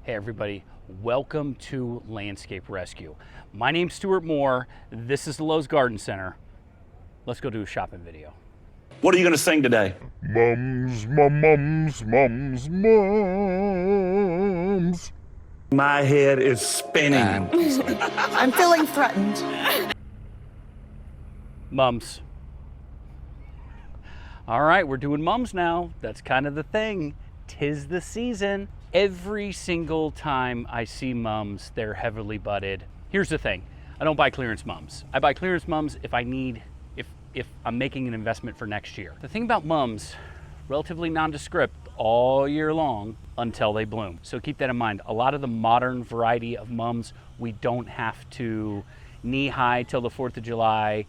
Hey everybody, welcome to Landscape Rescue. My name's Stuart Moore. This is the Lowe's Garden Center. Let's go do a shopping video. What are you going to sing today? Mums, mums, mums, mums. My head is spinning. I'm feeling threatened. Mums. All right, we're doing mums now. That's kind of the thing. 'Tis the season. Every single time I see mums, they're heavily budded. Here's the thing. I don't buy clearance mums. I buy clearance mums if I'm making an investment for next year. The thing about mums, relatively nondescript all year long until they bloom. So keep that in mind. A lot of the modern variety of mums, we don't have to knee high till the 4th of July,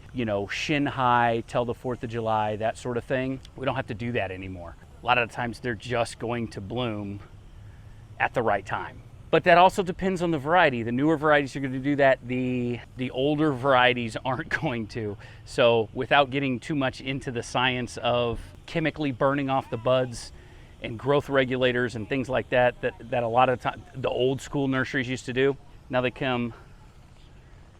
shin high till the 4th of July, that sort of thing. We don't have to do that anymore. A lot of the times they're just going to bloom at the right time. But that also depends on the variety. The newer varieties are going to do that. The older varieties aren't going to. So without getting too much into the science of chemically burning off the buds and growth regulators and things like that a lot of time the old school nurseries used to do, now they come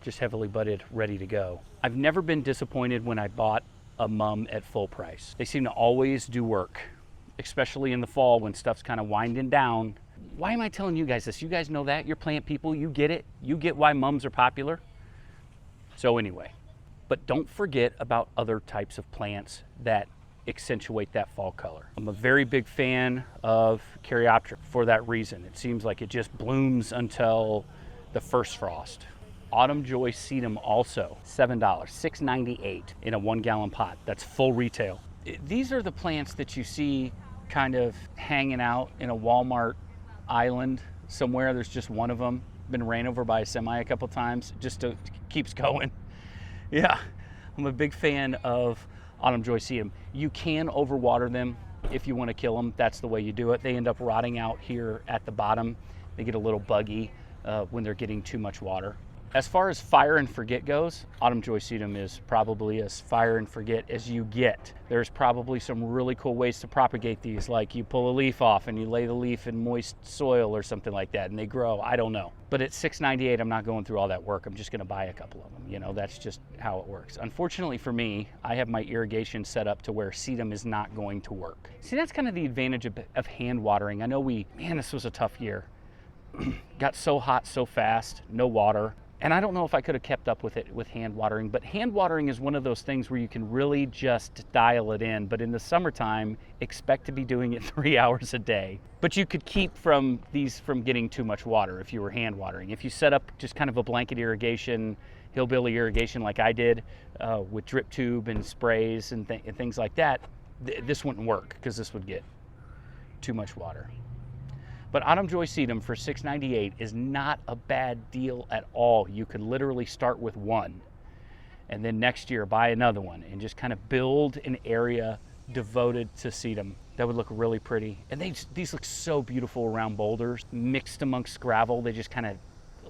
just heavily budded, ready to go. I've never been disappointed when I bought a mum at full price. They seem to always do work, especially in the fall when stuff's kind of winding down. Why am I telling you guys this? You guys know that. You're plant people. You get it. You get why mums are popular. So anyway, but don't forget about other types of plants that accentuate that fall color. I'm a very big fan of Coreopsis for that reason. It seems like it just blooms until the first frost. Autumn Joy Sedum also, $7, $6.98 in a 1 gallon pot. That's full retail. These are the plants that you see kind of hanging out in a Walmart island somewhere. There's just one of them. Been ran over by a semi a couple times. Just keeps going. Yeah, I'm a big fan of Autumn Joy Sedum. You can overwater them if you want to kill them. That's the way you do it. They end up rotting out here at the bottom. They get a little buggy when they're getting too much water. As far as fire and forget goes, Autumn Joy Sedum is probably as fire and forget as you get. There's probably some really cool ways to propagate these, like you pull a leaf off and you lay the leaf in moist soil or something like that and they grow. I don't know. But at $6.98, I'm not going through all that work. I'm just going to buy a couple of them. That's just how it works. Unfortunately for me, I have my irrigation set up to where sedum is not going to work. See, that's kind of the advantage of hand watering. I know this was a tough year. Got so hot so fast, no water. And I don't know if I could have kept up with it with hand watering, but hand watering is one of those things where you can really just dial it in. But in the summertime, expect to be doing it 3 hours a day. But you could keep these from getting too much water if you were hand watering. If you set up just kind of a blanket irrigation, hillbilly irrigation like I did with drip tube and sprays and things like that, this wouldn't work because this would get too much water. But Autumn Joy Sedum for $6.98 is not a bad deal at all. You could literally start with one and then next year buy another one and just kind of build an area devoted to sedum. That would look really pretty. And these look so beautiful around boulders, mixed amongst gravel. They just kind of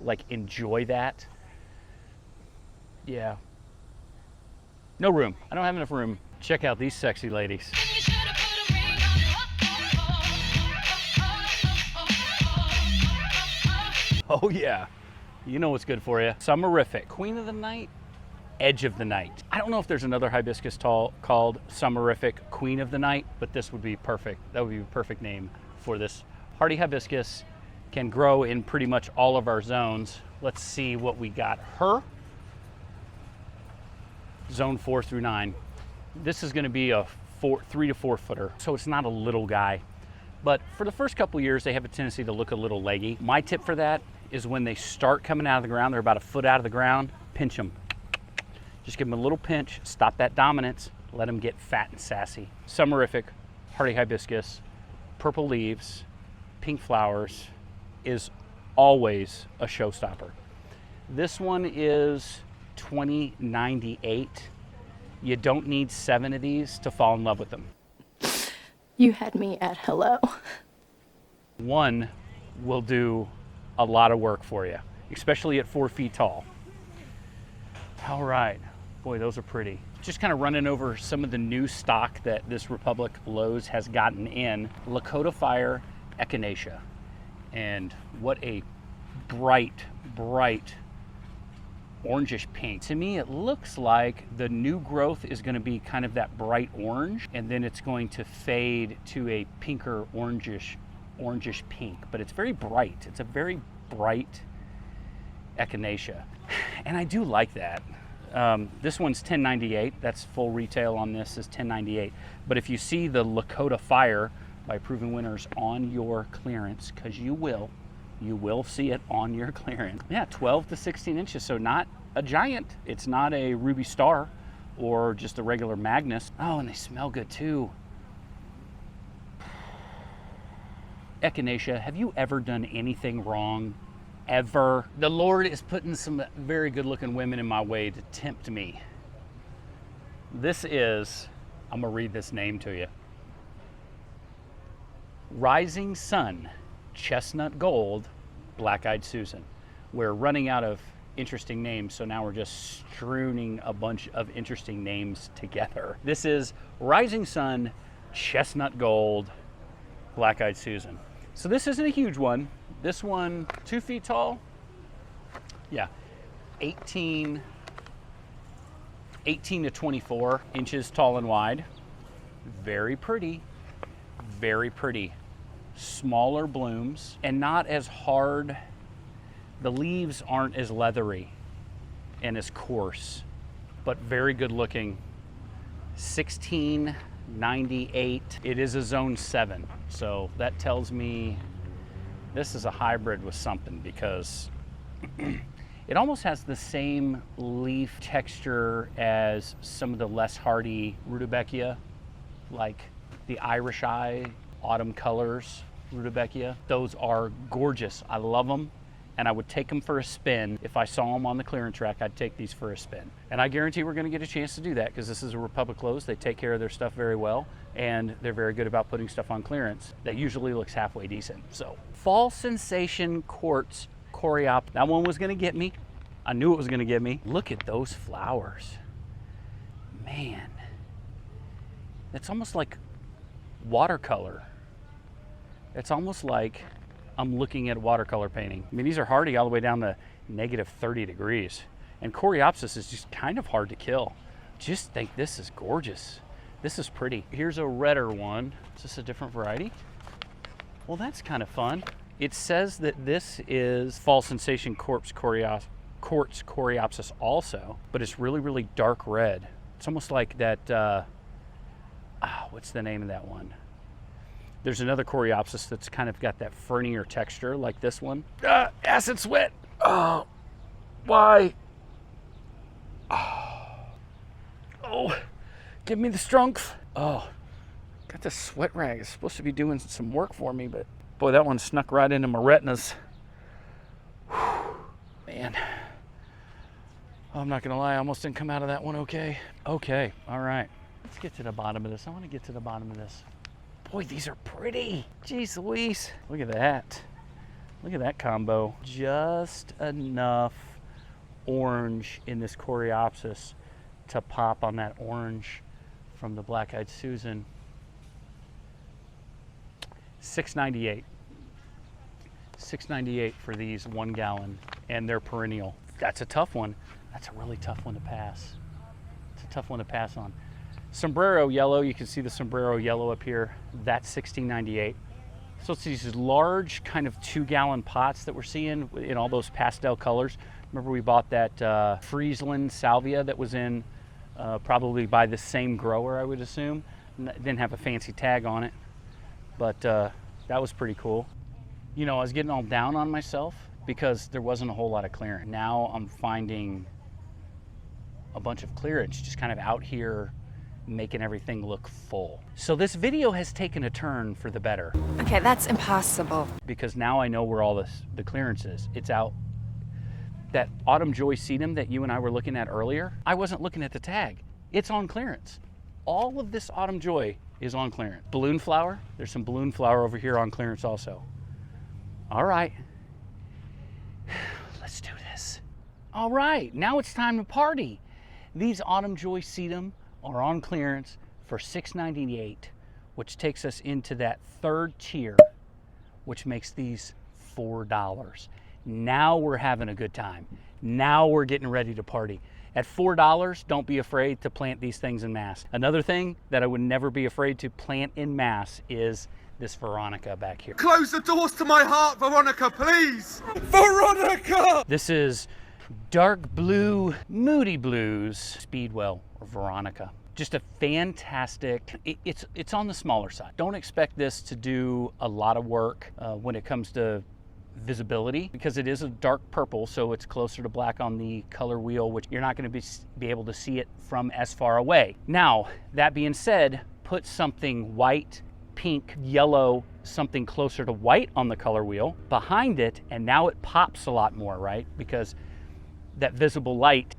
like enjoy that. Yeah. No room. I don't have enough room. Check out these sexy ladies. Oh yeah, you know what's good for you. Summerific, Queen of the Night, Edge of the Night. I don't know if there's another hibiscus called Summerific Queen of the Night, but this would be perfect. That would be a perfect name for this. Hardy hibiscus can grow in pretty much all of our zones. Let's see what we got her. Zone 4 through 9. This is gonna be a 3 to 4 footer, so it's not a little guy. But for the first couple years, they have a tendency to look a little leggy. My tip for that is when they start coming out of the ground, they're about a foot out of the ground, pinch them. Just give them a little pinch, stop that dominance, let them get fat and sassy. Summerific, hardy hibiscus, purple leaves, pink flowers is always a showstopper. This one is $20.98. You don't need 7 of these to fall in love with them. You had me at hello. One will do a lot of work for you, especially at 4 feet tall. All right, boy, those are pretty. Just kind of running over some of the new stock that this Republic Lowe's has gotten in. Lakota Fire Echinacea. And what a bright, bright orangish pink. To me, it looks like the new growth is going to be kind of that bright orange, and then it's going to fade to a pinker orangish pink, but it's very bright. It's a very bright echinacea, and I do like that. This one's $10.98. That's full retail on this is $10.98. But if you see the Lakota Fire by Proven Winners on your clearance, because you will see it on your clearance. Yeah, 12 to 16 inches, so not a giant. It's not a Ruby Star or just a regular Magnus. Oh, and they smell good too. Echinacea, have you ever done anything wrong? Ever? The Lord is putting some very good looking women in my way to tempt me. This is, I'm gonna read this name to you. Rising Sun, Chestnut Gold, Black-Eyed Susan. We're running out of interesting names, so now we're just strewing a bunch of interesting names together. This is Rising Sun, Chestnut Gold, Black-Eyed Susan. So this isn't a huge one. This one, 2 feet tall. Yeah, 18 to 24 inches tall and wide. Very pretty, very pretty. Smaller blooms and not as hard. The leaves aren't as leathery and as coarse, but very good looking. 16.98. It is a zone 7, so that tells me this is a hybrid with something, because it almost has the same leaf texture as some of the less hardy Rudbeckia, like the Irish Eye, Autumn Colors Rudbeckia. Those are gorgeous. I love them, and I would take them for a spin. If I saw them on the clearance rack, I'd take these for a spin. And I guarantee we're gonna get a chance to do that, because this is a Republic close. They take care of their stuff very well, and they're very good about putting stuff on clearance that usually looks halfway decent. So, Fall Sensation Quartz Coreopsis. That one was gonna get me. I knew it was gonna get me. Look at those flowers. Man, it's almost like watercolor. It's almost like I'm looking at watercolor painting. I mean, these are hardy all the way down to negative 30 degrees. And Coreopsis is just kind of hard to kill. Just think this is gorgeous. This is pretty. Here's a redder one. Is this a different variety? Well, that's kind of fun. It says that this is Fall Sensation Quartz Coreopsis also, but it's really, really dark red. It's almost like that, what's the name of that one? There's another Coreopsis that's kind of got that fernier texture like this one. Acid sweat. Oh, why? Oh, give me the strength. Oh, got this sweat rag. It's supposed to be doing some work for me, but boy, that one snuck right into my retinas. Whew, man. Oh, I'm not gonna lie, I almost didn't come out of that one okay. Okay, all right. Let's get to the bottom of this. I wanna get to the bottom of this. Boy, these are pretty. Jeez Louise. Look at that. Look at that combo. Just enough orange in this Coreopsis to pop on that orange from the Black-Eyed Susan. $6.98. $6.98 for these 1 gallon, and they're perennial. That's a tough one. That's a really tough one to pass. It's a tough one to pass on. Sombrero yellow, you can see the sombrero yellow up here. That's $16.98. So it's these large kind of 2 gallon pots that we're seeing in all those pastel colors. Remember we bought that Friesland salvia that was in probably by the same grower, I would assume. It didn't have a fancy tag on it, but that was pretty cool. You know, I was getting all down on myself because there wasn't a whole lot of clearance. Now I'm finding a bunch of clearance just kind of out here, making everything look full. So this video has taken a turn for the better. Okay, that's impossible. Because now I know where all the clearance is. It's out. That Autumn Joy Sedum that you and I were looking at earlier, I wasn't looking at the tag. It's on clearance. All of this Autumn Joy is on clearance. Balloon flower, there's some balloon flower over here on clearance also. All right, let's do this. All right, now it's time to party. These Autumn Joy Sedum are on clearance for $6.98, which takes us into that third tier, which makes these $4. Now we're having a good time. Now we're getting ready to party. At $4, don't be afraid to plant these things in mass. Another thing that I would never be afraid to plant in mass is this Veronica back here. Close the doors to my heart, Veronica, please! Veronica! This is dark blue, moody blues, Speedwell or Veronica. Just a fantastic, it's on the smaller side. Don't expect this to do a lot of work when it comes to visibility, because it is a dark purple, so it's closer to black on the color wheel, which you're not going to be able to see it from as far away. Now, that being said, put something white, pink, yellow, something closer to white on the color wheel behind it, and now it pops a lot more, right? Because that visible light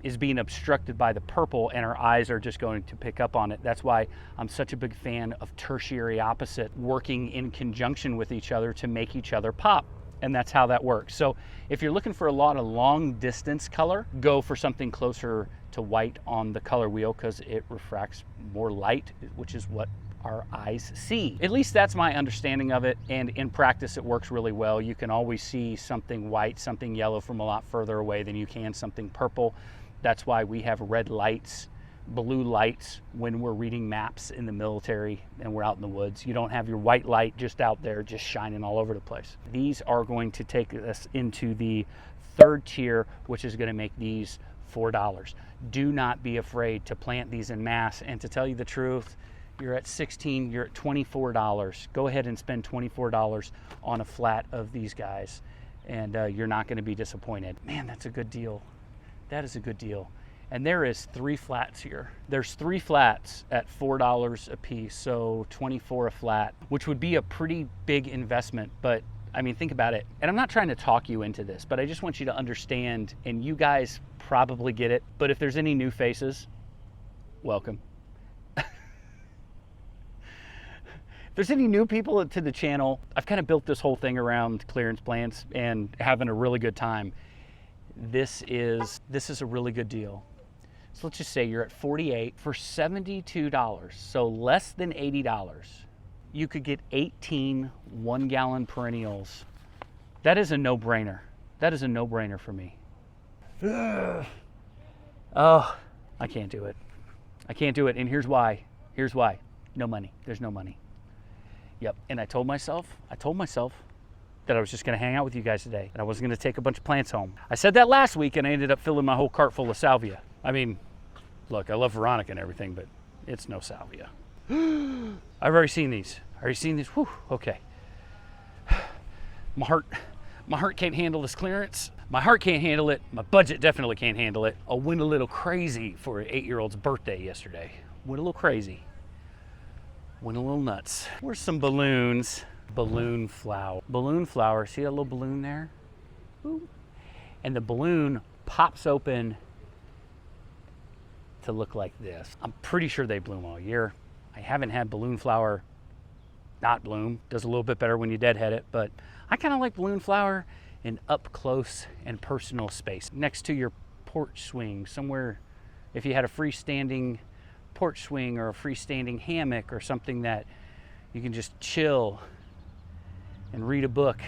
is being obstructed by the purple, and our eyes are just going to pick up on it. That's why I'm such a big fan of tertiary opposite working in conjunction with each other to make each other pop. And that's how that works. So if you're looking for a lot of long distance color, go for something closer to white on the color wheel, because it refracts more light, which is what our eyes see. At least that's my understanding of it, and in practice it works really well. You can always see something white, something yellow from a lot further away than you can something purple. That's why we have red lights, blue lights when we're reading maps in the military and we're out in the woods. You don't have your white light just out there just shining all over the place. These are going to take us into the third tier, which is going to make these $4. Do not be afraid to plant these in mass, and to tell you the truth, you're at 16, you're at $24. Go ahead and spend $24 on a flat of these guys, and you're not going to be disappointed. Man, that's a good deal. That is a good deal. And there is 3 flats here. There's 3 flats at $4 a piece, so $24 a flat, which would be a pretty big investment. But I mean, think about it. And I'm not trying to talk you into this, but I just want you to understand, and you guys probably get it, but if there's any new faces, welcome. If there's any new people to the channel, I've kind of built this whole thing around clearance plants and having a really good time. This is a really good deal. So let's just say you're at 48 for $72, so less than $80. You could get 18 1-gallon perennials. That is a no-brainer. That is a no-brainer for me. Ugh. Oh, I can't do it. I can't do it, and here's why. Here's why. No money. There's no money. Yep, and I told myself that I was just gonna hang out with you guys today, and I wasn't gonna take a bunch of plants home. I said that last week, and I ended up filling my whole cart full of salvia. I mean, look, I love Veronica and everything, but it's no salvia. I've already seen these. Whew, okay. My heart can't handle this clearance. My heart can't handle it. My budget definitely can't handle it. I went a little crazy for an 8-year-old's birthday yesterday. Went a little crazy. Went a little nuts. Where's some balloons? Balloon flower. Balloon flower, see that little balloon there? Ooh. And the balloon pops open to look like this. I'm pretty sure they bloom all year. I haven't had balloon flower not bloom. Does a little bit better when you deadhead it, but I kind of like balloon flower in up close and personal space. Next to your porch swing, somewhere, if you had a freestanding porch swing or a freestanding hammock or something that you can just chill and read a book.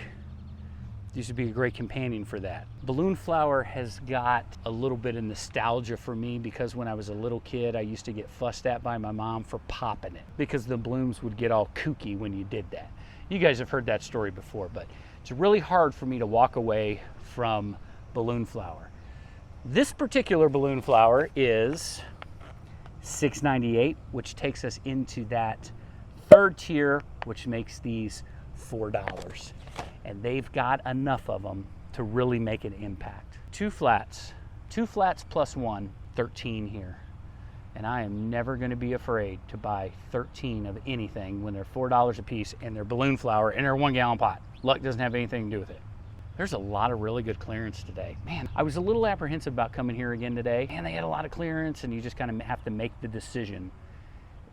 These would be a great companion for that. Balloon flower has got a little bit of nostalgia for me, because when I was a little kid, I used to get fussed at by my mom for popping it because the blooms would get all kooky when you did that. You guys have heard that story before, but it's really hard for me to walk away from balloon flower. This particular balloon flower is $6.98, which takes us into that third tier, which makes these $4. And they've got enough of them to really make an impact. 2 flats plus 1, 13 here. And I am never gonna be afraid to buy 13 of anything when they're $4 a piece and they're balloon flower and they're a 1-gallon pot. Luck doesn't have anything to do with it. There's a lot of really good clearance today. Man, I was a little apprehensive about coming here again today, and they had a lot of clearance, and you just kind of have to make the decision.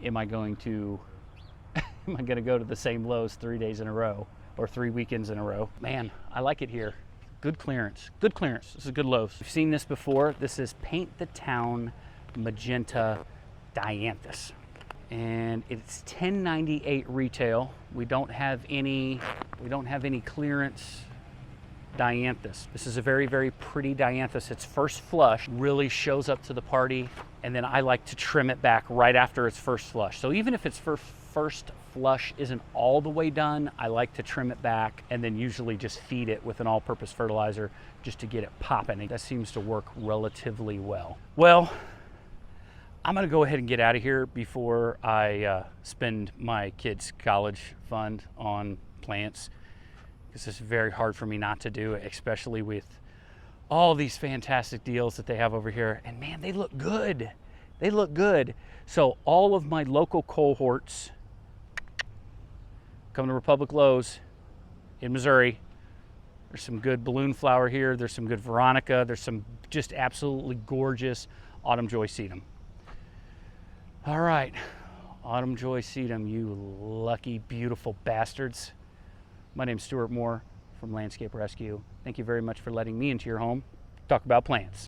Am I going to go to the same Lowe's 3 days in a row or 3 weekends in a row? Man, I like it here. Good clearance. Good clearance. This is good Lowe's. We've seen this before. This is Paint the Town Magenta Dianthus. and it's $10.98 retail. We don't have any clearance dianthus. This is a very, very pretty dianthus. Its first flush really shows up to the party, and then I like to trim it back right after its first flush. So even if its first flush isn't all the way done, I like to trim it back and then usually just feed it with an all-purpose fertilizer just to get it popping. That seems to work relatively well. Well, I'm gonna go ahead and get out of here before I spend my kids' college fund on plants, because it's very hard for me not to do, especially with all these fantastic deals that they have over here. And man, they look good. They look good. So all of my local cohorts come to Republic Lowe's in Missouri. There's some good balloon flower here. There's some good Veronica. There's some just absolutely gorgeous Autumn Joy Sedum. All right, Autumn Joy Sedum, you lucky, beautiful bastards. My name's Stuart Moore from Landscape Rescue. Thank you very much for letting me into your home. Talk about plants.